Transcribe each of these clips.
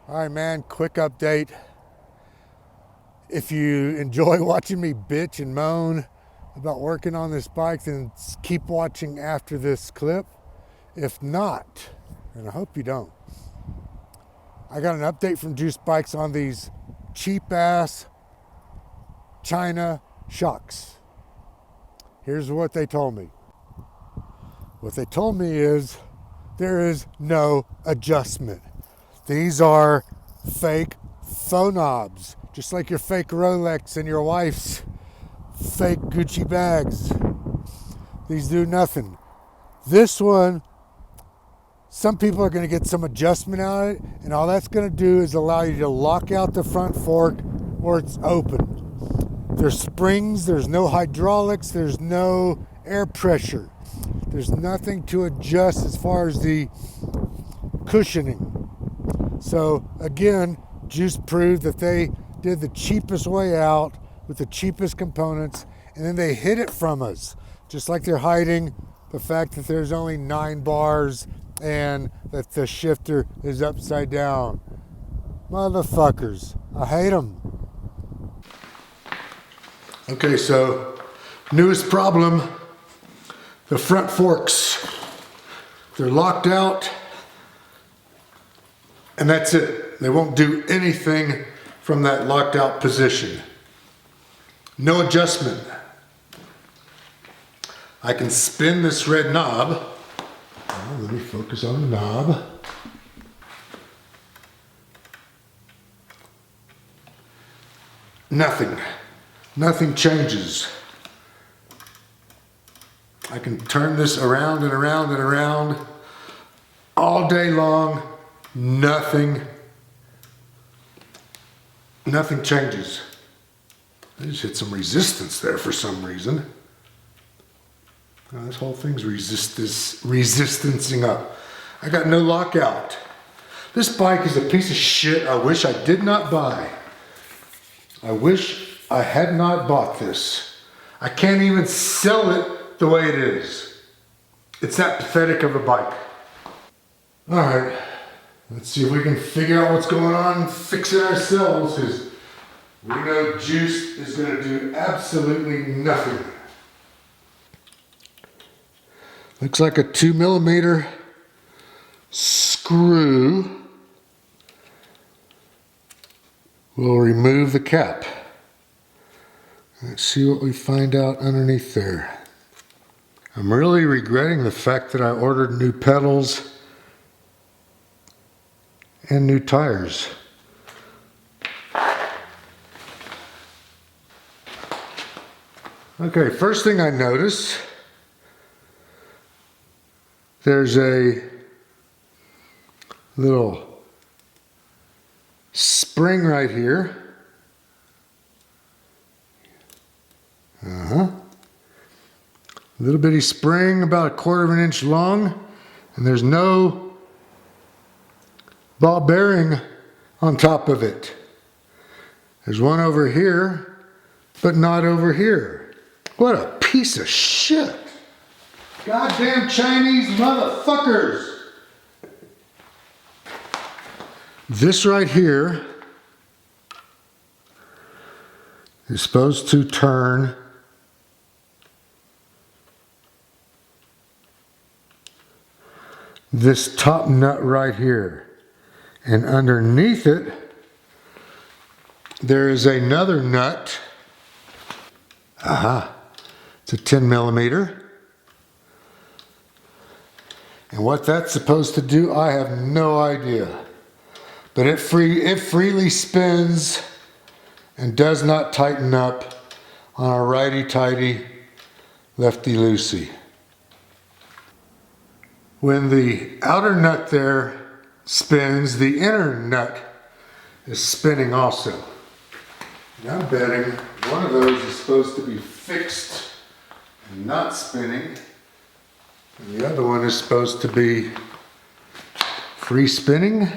All right, man, quick update. If you enjoy watching me bitch and moan about working on this bike, then keep watching after this clip. If not, and I hope you don't, I got an update from Juiced Bikes on these cheap ass China shocks. Here's what they told me. What they told me is there is no adjustment. These are fake faux knobs, just like your fake Rolex and your wife's fake Gucci bags. These do nothing. This one, some people are going to get some adjustment out of it, and all that's going to do is allow you to lock out the front fork where it's open. There's springs, there's no hydraulics, there's no air pressure. There's nothing to adjust as far as the cushioning. So again, Juice proved that they did the cheapest way out with the cheapest components, and then they hid it from us. Just like they're hiding the fact that there's only 9 bars and that the shifter is upside down. Motherfuckers, I hate them. Okay, so newest problem, the front forks. They're locked out, and that's it. They won't do anything from that locked out position. No adjustment. I can spin this red knob. Oh, let me focus on the knob. Nothing changes. I can turn this around and around and around all day long. Nothing changes. I just hit some resistance there for some reason. Oh, this whole thing's resistancing up. I got no lockout. This bike is a piece of shit I wish I did not buy. I wish I had not bought this. I can't even sell it the way it is. It's that pathetic of a bike. All right. Let's see if we can figure out what's going on and fix it ourselves, because we know Juiced is going to do absolutely nothing. Looks like a 2mm screw will remove the cap. Let's see what we find out underneath there. I'm really regretting the fact that I ordered new pedals and new tires. Okay, first thing I notice, there's a little spring right here. Little bitty spring, about 1/4 of an inch long, and there's no ball bearing on top of it. There's one over here, but not over here. What a piece of shit. Goddamn Chinese motherfuckers. This right here is supposed to turn this top nut right here. And underneath it, there is another nut. It's a 10mm. And what that's supposed to do, I have no idea. But it freely spins and does not tighten up on a righty-tighty, lefty-loosey. When the outer nut there spins, the inner nut is spinning also. And I'm betting one of those is supposed to be fixed and not spinning, and the other one is supposed to be free spinning.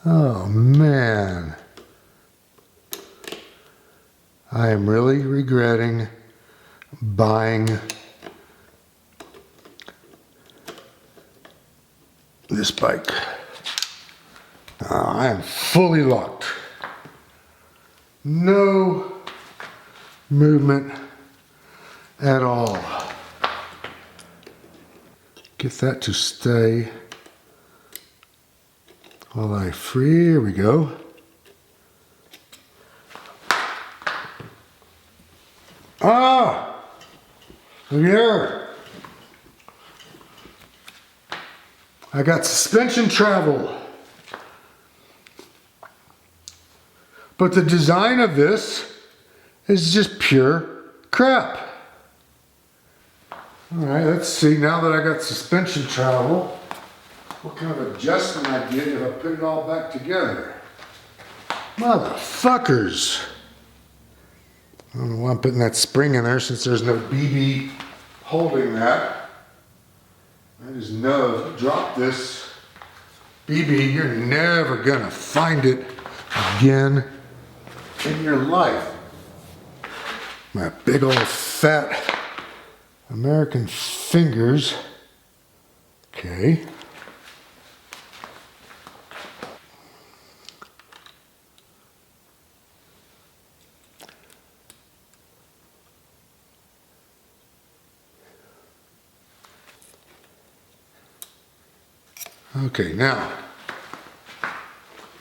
Oh man. I am really regretting buying this bike. I am fully locked. No movement at all. Get that to stay while I free. Here we go. Ah! Look here. I got suspension travel. But the design of this is just pure crap. All right, let's see, now that I got suspension travel, what kind of adjustment I get if I put it all back together. Motherfuckers. I don't know why I'm putting that spring in there since there's no BB holding that. I just know if you drop this BB, you're never gonna find it again in your life. My big old fat American fingers. Okay. Okay, now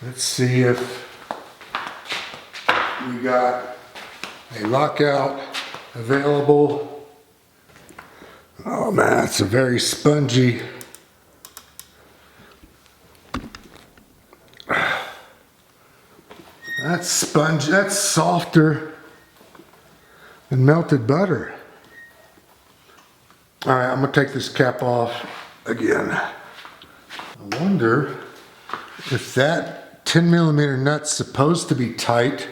let's see if we got a lockout available. Oh man, it's a very spongy. That's spongy, that's softer than melted butter. All right, I'm gonna take this cap off again. I wonder if that 10mm nut's supposed to be tight,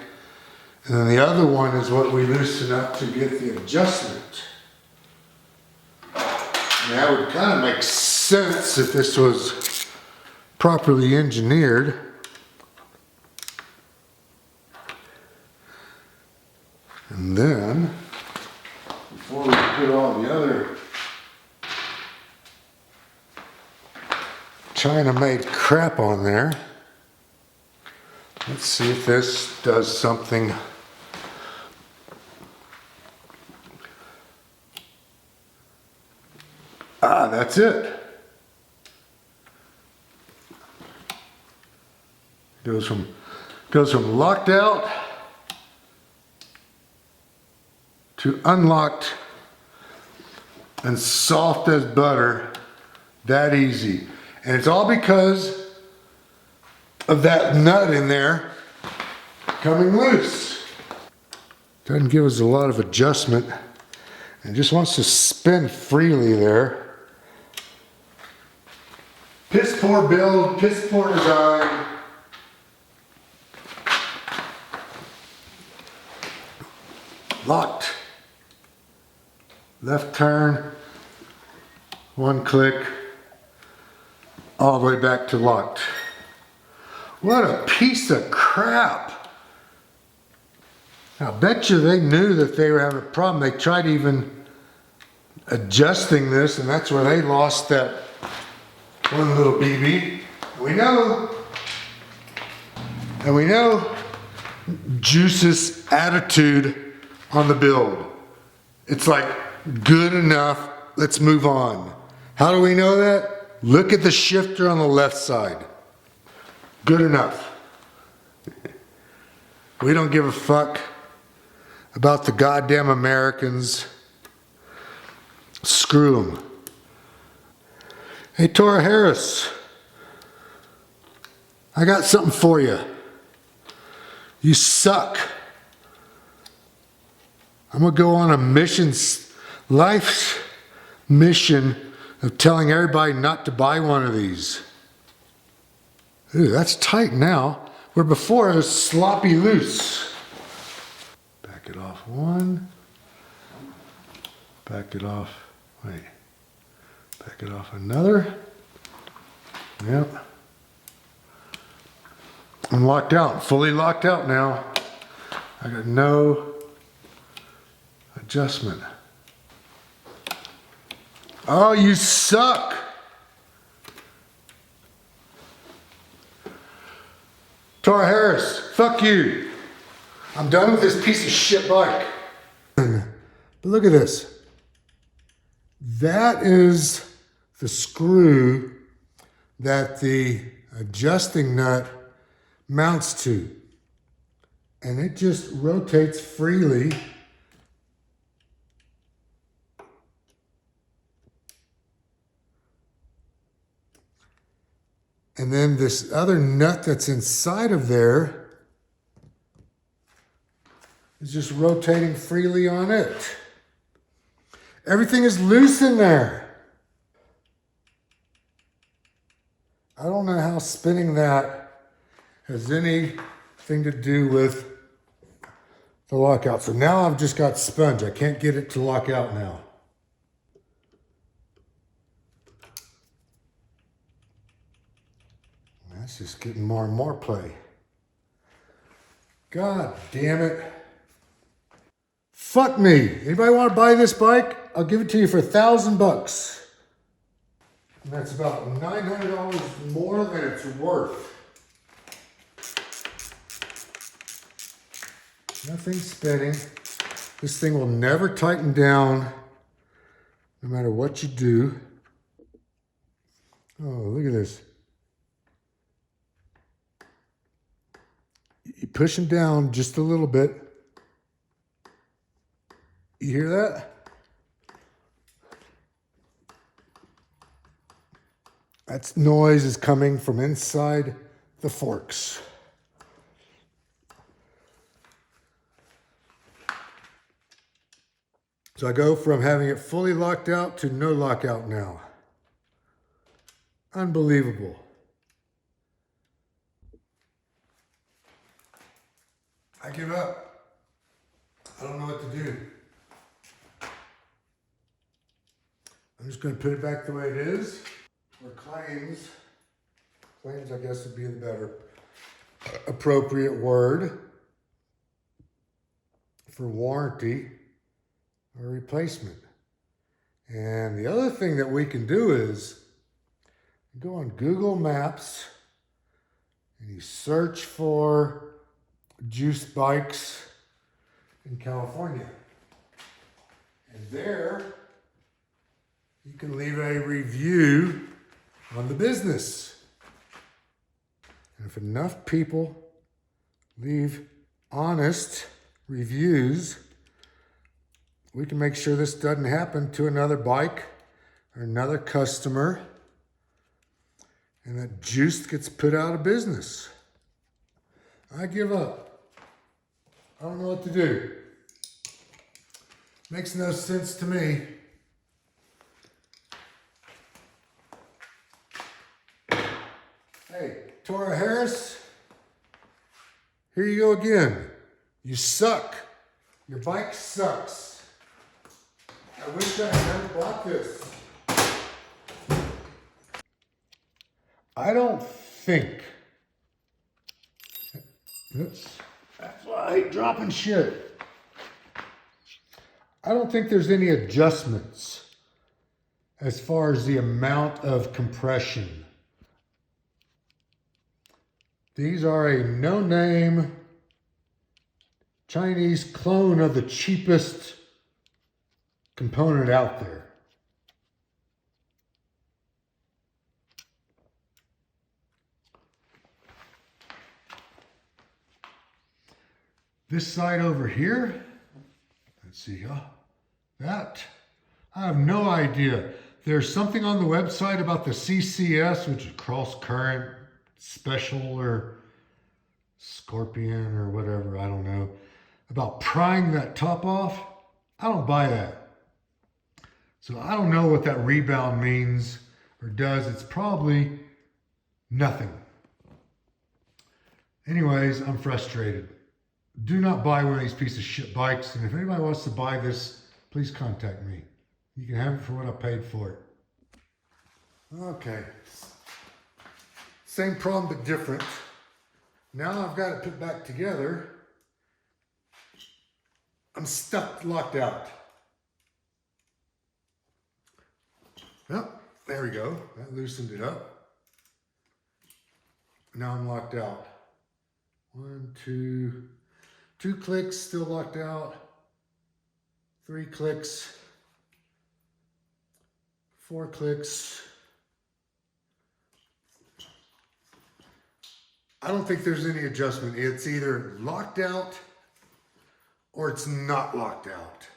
and then the other one is what we loosen up to get the adjustment. And that would kind of make sense if this was properly engineered. And then, before we put all the other China-made crap on there, let's see if this does something. Ah, that's it. Goes from locked out to unlocked and soft as butter, that easy. And it's all because of that nut in there coming loose. Doesn't give us a lot of adjustment and just wants to spin freely there. Piss poor build, piss poor design. Locked. Left turn, one click, all the way back to locked. What a piece of crap. I bet you they knew that they were having a problem. They tried even adjusting this, and that's where they lost that one little BB. We know Juice's attitude on the build. It's like, good enough, let's move on. How do we know that? Look at the shifter on the left side. Good enough. We don't give a fuck about the goddamn Americans. Screw them. Hey, Tora Harris, I got something for you. You suck. I'm gonna go on a life's mission of telling everybody not to buy one of these. Ooh, that's tight now, where before it was sloppy loose. Back it off one. Back it off, wait. Back it off another. Yep. I'm locked out, fully locked out now. I got no adjustment. Oh, you suck. Tora Harris, fuck you. I'm done with this piece of shit bike. But look at this. That is the screw that the adjusting nut mounts to. And it just rotates freely. And then this other nut that's inside of there is just rotating freely on it. Everything is loose in there. I don't know how spinning that has anything to do with the lockout. So now I've just got sponge. I can't get it to lock out now. That's just getting more and more play. God damn it. Fuck me. Anybody want to buy this bike? I'll give it to you for $1,000. And that's about $900 more than it's worth. Nothing's spinning. This thing will never tighten down, no matter what you do. Oh, look at this. You push them down just a little bit. You hear that? That noise is coming from inside the forks. So I go from having it fully locked out to no lockout now. Unbelievable. I give up. I don't know what to do. I'm just going to put it back the way it is. Or claims I guess would be the better appropriate word for warranty or replacement. And the other thing that we can do is go on Google Maps and you search for juice bikes in California. And there you can leave a review on the business. And if enough people leave honest reviews, we can make sure this doesn't happen to another bike or another customer, and that JUICED gets put out of business. I give up. I don't know what to do. Makes no sense to me. Hey, Tora Harris, here you go again. You suck. Your bike sucks. I wish I had never bought this. I don't think. Oops. That's why I hate dropping shit. I don't think there's any adjustments as far as the amount of compression. These are a no-name Chinese clone of the cheapest component out there. This side over here, let's see, that, I have no idea. There's something on the website about the CCS, which is cross current special or scorpion or whatever, I don't know, about prying that top off. I don't buy that. So I don't know what that rebound means or does. It's probably nothing. Anyways, I'm frustrated. Do not buy one of these pieces of shit bikes. And if anybody wants to buy this, please contact me. You can have it for what I paid for it. Okay. Same problem, but different. Now I've got it put back together. I'm stuck, locked out. Well, there we go. That loosened it up. Now I'm locked out. 1, 2, 2 clicks, still locked out. 3 clicks. 4 clicks. I don't think there's any adjustment. It's either locked out or it's not locked out.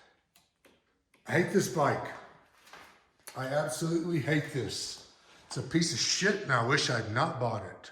I hate this bike. I absolutely hate this. It's a piece of shit and I wish I'd not bought it.